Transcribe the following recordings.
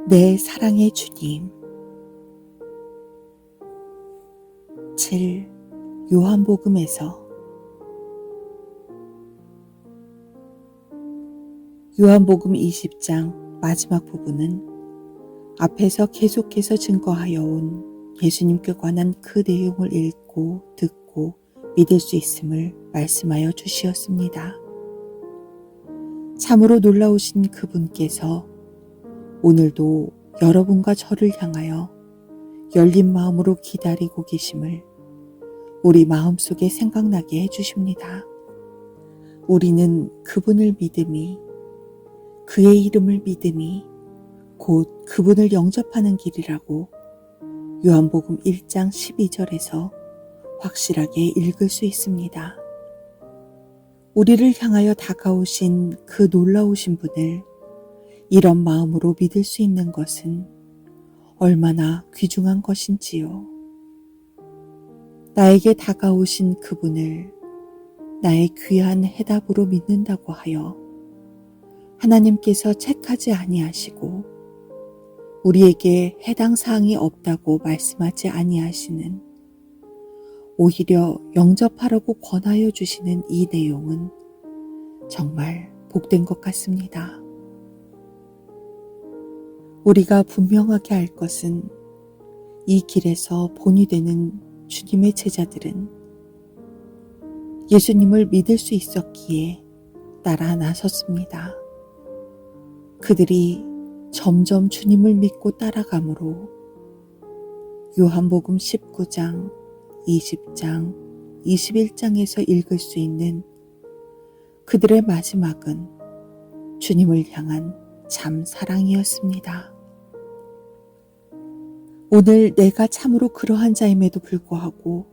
내 사랑의 주님. 7. 요한복음에서. 요한복음 20장 마지막 부분은 앞에서 계속해서 증거하여 온 예수님께 관한 그 내용을 읽고 듣고 믿을 수 있음을 말씀하여 주시었습니다. 참으로 놀라우신 그분께서 오늘도 여러분과 저를 향하여 열린 마음으로 기다리고 계심을 우리 마음속에 생각나게 해주십니다. 우리는 그분을 믿음이, 그의 이름을 믿음이 곧 그분을 영접하는 길이라고 요한복음 1장 12절에서 확실하게 읽을 수 있습니다. 우리를 향하여 다가오신 그 놀라우신 분을 이런 마음으로 믿을 수 있는 것은 얼마나 귀중한 것인지요. 나에게 다가오신 그분을 나의 귀한 해답으로 믿는다고 하여 하나님께서 책하지 아니하시고 우리에게 해당 사항이 없다고 말씀하지 아니하시는, 오히려 영접하라고 권하여 주시는 이 내용은 정말 복된 것 같습니다. 우리가 분명하게 알 것은 이 길에서 본이 되는 주님의 제자들은 예수님을 믿을 수 있었기에 따라 나섰습니다. 그들이 점점 주님을 믿고 따라가므로 요한복음 19장, 20장, 21장에서 읽을 수 있는 그들의 마지막은 주님을 향한 참 사랑이었습니다. 오늘 내가 참으로 그러한 자임에도 불구하고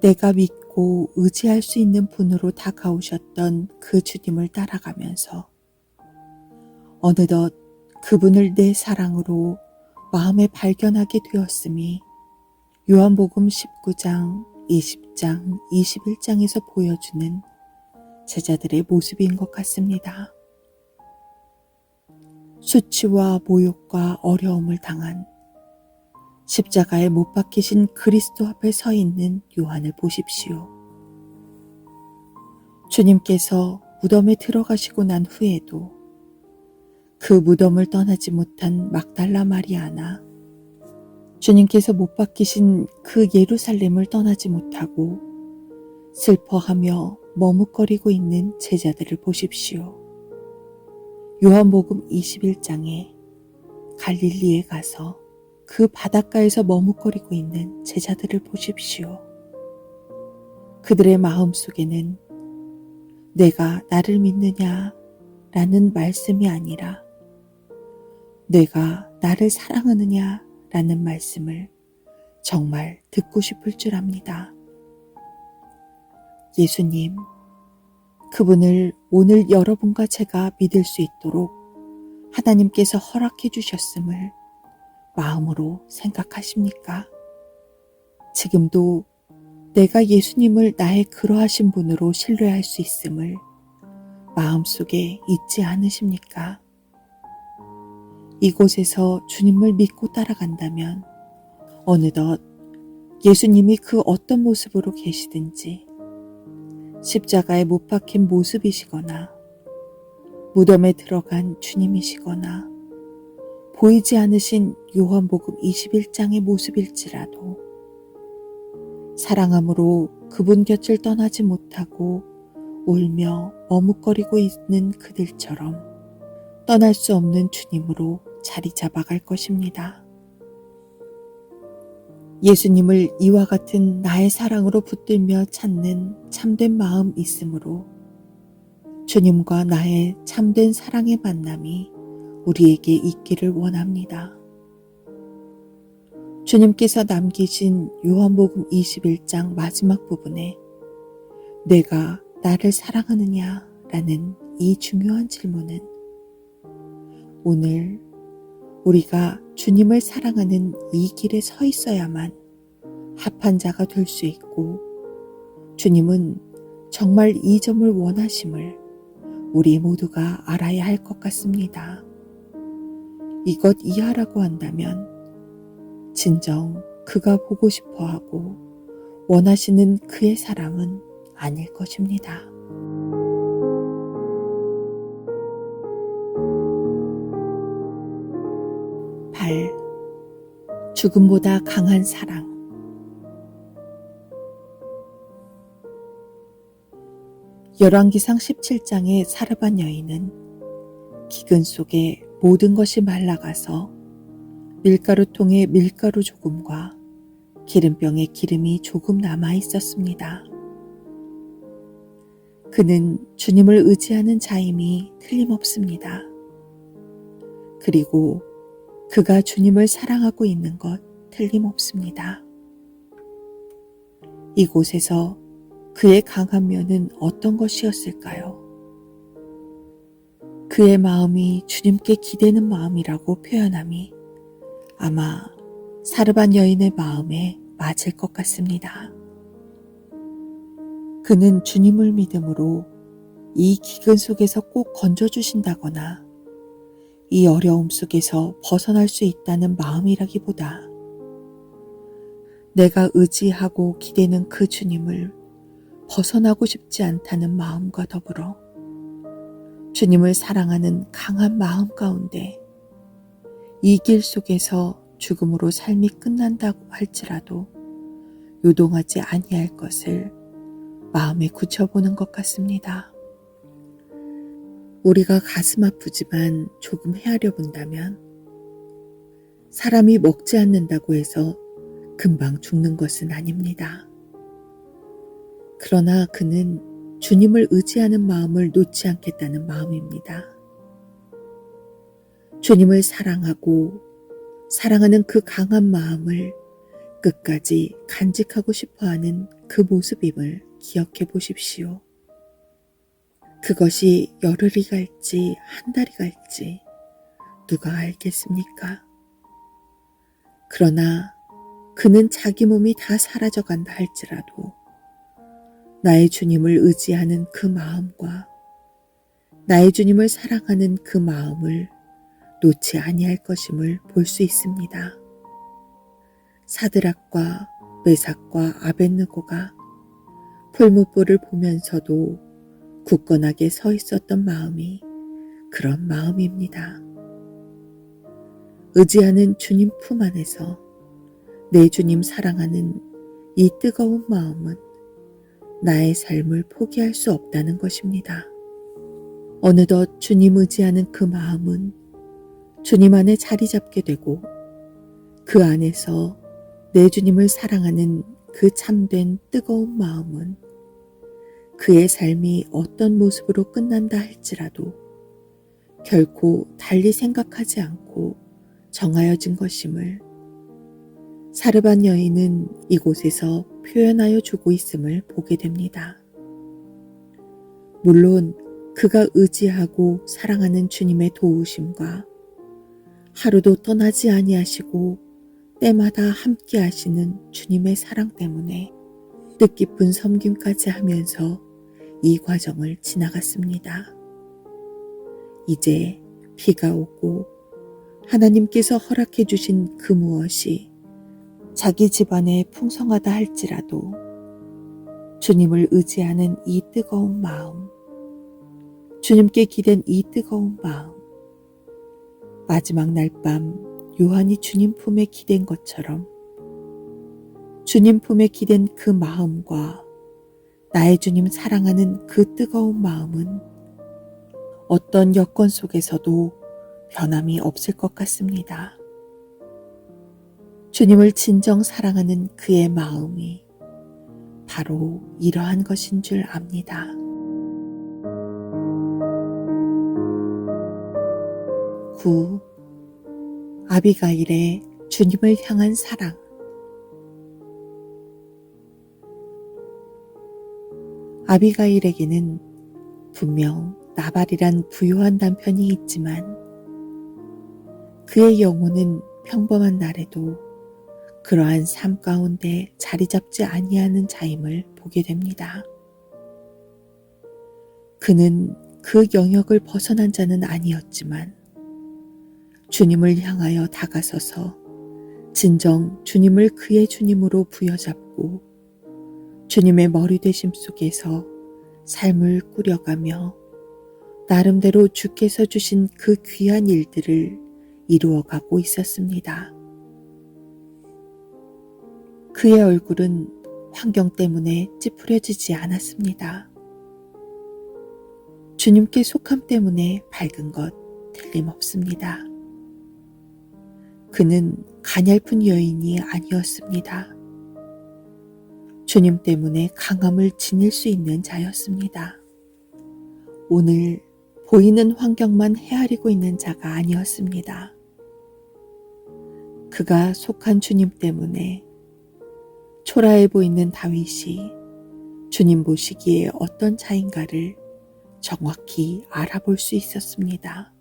내가 믿고 의지할 수 있는 분으로 다가오셨던 그 주님을 따라가면서 어느덧 그분을 내 사랑으로 마음에 발견하게 되었음이 요한복음 19장, 20장, 21장에서 보여주는 제자들의 모습인 것 같습니다. 수치와 모욕과 어려움을 당한 십자가에 못 박히신 그리스도 앞에 서 있는 요한을 보십시오. 주님께서 무덤에 들어가시고 난 후에도 그 무덤을 떠나지 못한 막달라 마리아나, 주님께서 못 박히신 그 예루살렘을 떠나지 못하고 슬퍼하며 머뭇거리고 있는 제자들을 보십시오. 요한복음 21장에 갈릴리에 가서 그 바닷가에서 머뭇거리고 있는 제자들을 보십시오. 그들의 마음속에는 내가 나를 믿느냐 라는 말씀이 아니라 내가 나를 사랑하느냐 라는 말씀을 정말 듣고 싶을 줄 압니다. 예수님, 그분을 오늘 여러분과 제가 믿을 수 있도록 하나님께서 허락해 주셨음을 마음으로 생각하십니까? 지금도 내가 예수님을 나의 그러하신 분으로 신뢰할 수 있음을 마음속에 잊지 않으십니까? 이곳에서 주님을 믿고 따라간다면 어느덧 예수님이 그 어떤 모습으로 계시든지 십자가에 못 박힌 모습이시거나 무덤에 들어간 주님이시거나 보이지 않으신 요한복음 21장의 모습일지라도 사랑함으로 그분 곁을 떠나지 못하고 울며 머뭇거리고 있는 그들처럼 떠날 수 없는 주님으로 자리 잡아갈 것입니다. 예수님을 이와 같은 나의 사랑으로 붙들며 찾는 참된 마음 있으므로 주님과 나의 참된 사랑의 만남이 우리에게 있기를 원합니다. 주님께서 남기신 요한복음 21장 마지막 부분에 내가 나를 사랑하느냐 라는 이 중요한 질문은 오늘 우리가 주님을 사랑하는 이 길에 서 있어야만 합한 자가 될 수 있고 주님은 정말 이 점을 원하심을 우리 모두가 알아야 할 것 같습니다. 이것 이하라고 한다면 진정 그가 보고 싶어하고 원하시는 그의 사랑은 아닐 것입니다. 8. 죽음보다 강한 사랑. 열왕기상 17장의 사르밧 여인은 기근 속에 모든 것이 말라가서 밀가루통에 밀가루 조금과 기름병에 기름이 조금 남아 있었습니다. 그는 주님을 의지하는 자임이 틀림없습니다. 그리고 그가 주님을 사랑하고 있는 것 틀림없습니다. 이곳에서 그의 강한 면은 어떤 것이었을까요? 그의 마음이 주님께 기대는 마음이라고 표현함이 아마 사르밧 여인의 마음에 맞을 것 같습니다. 그는 주님을 믿음으로 이 기근 속에서 꼭 건져주신다거나 이 어려움 속에서 벗어날 수 있다는 마음이라기보다 내가 의지하고 기대는 그 주님을 벗어나고 싶지 않다는 마음과 더불어 주님을 사랑하는 강한 마음 가운데 이 길 속에서 죽음으로 삶이 끝난다고 할지라도 요동하지 아니할 것을 마음에 굳혀보는 것 같습니다. 우리가 가슴 아프지만 조금 헤아려 본다면 사람이 먹지 않는다고 해서 금방 죽는 것은 아닙니다. 그러나 그는 주님을 의지하는 마음을 놓지 않겠다는 마음입니다. 주님을 사랑하고 사랑하는 그 강한 마음을 끝까지 간직하고 싶어하는 그 모습임을 기억해 보십시오. 그것이 열흘이 갈지 한 달이 갈지 누가 알겠습니까? 그러나 그는 자기 몸이 다 사라져간다 할지라도 나의 주님을 의지하는 그 마음과 나의 주님을 사랑하는 그 마음을 놓지 아니할 것임을 볼 수 있습니다. 사드락과 메삭과 아벳느고가 풀무불을 보면서도 굳건하게 서 있었던 마음이 그런 마음입니다. 의지하는 주님 품 안에서 내 주님 사랑하는 이 뜨거운 마음은 나의 삶을 포기할 수 없다는 것입니다. 어느덧 주님 의지하는 그 마음은 주님 안에 자리 잡게 되고 그 안에서 내 주님을 사랑하는 그 참된 뜨거운 마음은 그의 삶이 어떤 모습으로 끝난다 할지라도 결코 달리 생각하지 않고 정하여진 것임을 사르밧 여인은 이곳에서 표현하여 주고 있음을 보게 됩니다. 물론 그가 의지하고 사랑하는 주님의 도우심과 하루도 떠나지 아니하시고 때마다 함께 하시는 주님의 사랑 때문에 뜻깊은 섬김까지 하면서 이 과정을 지나갔습니다. 이제 비가 오고 하나님께서 허락해 주신 그 무엇이 자기 집안에 풍성하다 할지라도 주님을 의지하는 이 뜨거운 마음, 주님께 기댄 이 뜨거운 마음, 마지막 날 밤 요한이 주님 품에 기댄 것처럼 주님 품에 기댄 그 마음과 나의 주님 사랑하는 그 뜨거운 마음은 어떤 여건 속에서도 변함이 없을 것 같습니다. 주님을 진정 사랑하는 그의 마음이 바로 이러한 것인 줄 압니다. 9. 아비가일의 주님을 향한 사랑. 아비가일에게는 분명 나발이란 부유한 남편이 있지만 그의 영혼은 평범한 날에도 그러한 삶 가운데 자리 잡지 아니하는 자임을 보게 됩니다. 그는 그 영역을 벗어난 자는 아니었지만 주님을 향하여 다가서서 진정 주님을 그의 주님으로 부여잡고 주님의 머리 되심 속에서 삶을 꾸려가며 나름대로 주께서 주신 그 귀한 일들을 이루어가고 있었습니다. 그의 얼굴은 환경 때문에 찌푸려지지 않았습니다. 주님께 속함 때문에 밝은 것 틀림없습니다. 그는 가냘픈 여인이 아니었습니다. 주님 때문에 강함을 지닐 수 있는 자였습니다. 오늘 보이는 환경만 헤아리고 있는 자가 아니었습니다. 그가 속한 주님 때문에 초라해 보이는 다윗이 주님 보시기에 어떤 자인가를 정확히 알아볼 수 있었습니다.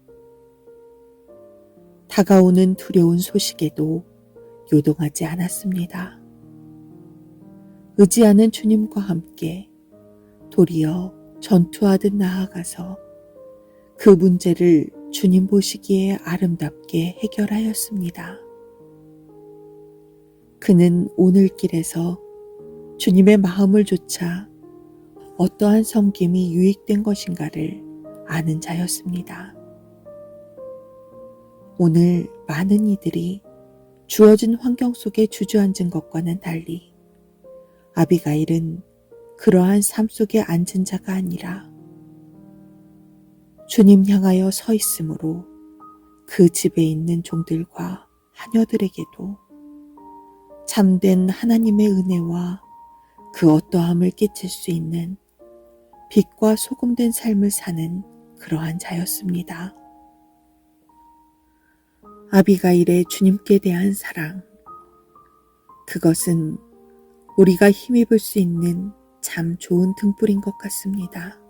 다가오는 두려운 소식에도 요동하지 않았습니다. 의지하는 주님과 함께 도리어 전투하듯 나아가서 그 문제를 주님 보시기에 아름답게 해결하였습니다. 그는 오늘 길에서 주님의 마음을 조차 어떠한 섬김이 유익된 것인가를 아는 자였습니다. 오늘 많은 이들이 주어진 환경 속에 주저앉은 것과는 달리 아비가일은 그러한 삶 속에 앉은 자가 아니라 주님 향하여 서 있으므로 그 집에 있는 종들과 하녀들에게도 참된 하나님의 은혜와 그 어떠함을 끼칠 수 있는 빛과 소금된 삶을 사는 그러한 자였습니다. 아비가일의 주님께 대한 사랑, 그것은 우리가 힘입을 수 있는 참 좋은 등불인 것 같습니다.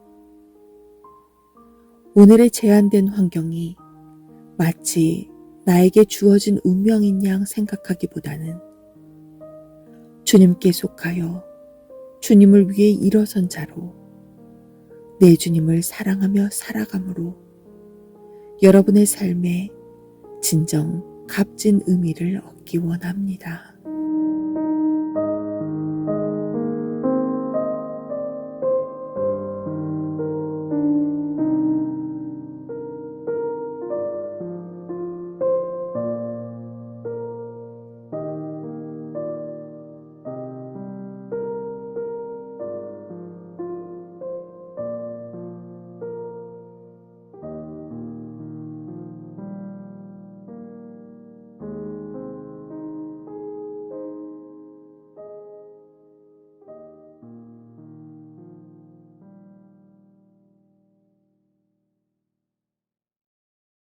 오늘의 제한된 환경이 마치 나에게 주어진 운명인 양 생각하기보다는 주님께 속하여 주님을 위해 일어선 자로 내 주님을 사랑하며 살아감으로 여러분의 삶에 진정 값진 의미를 얻기 원합니다.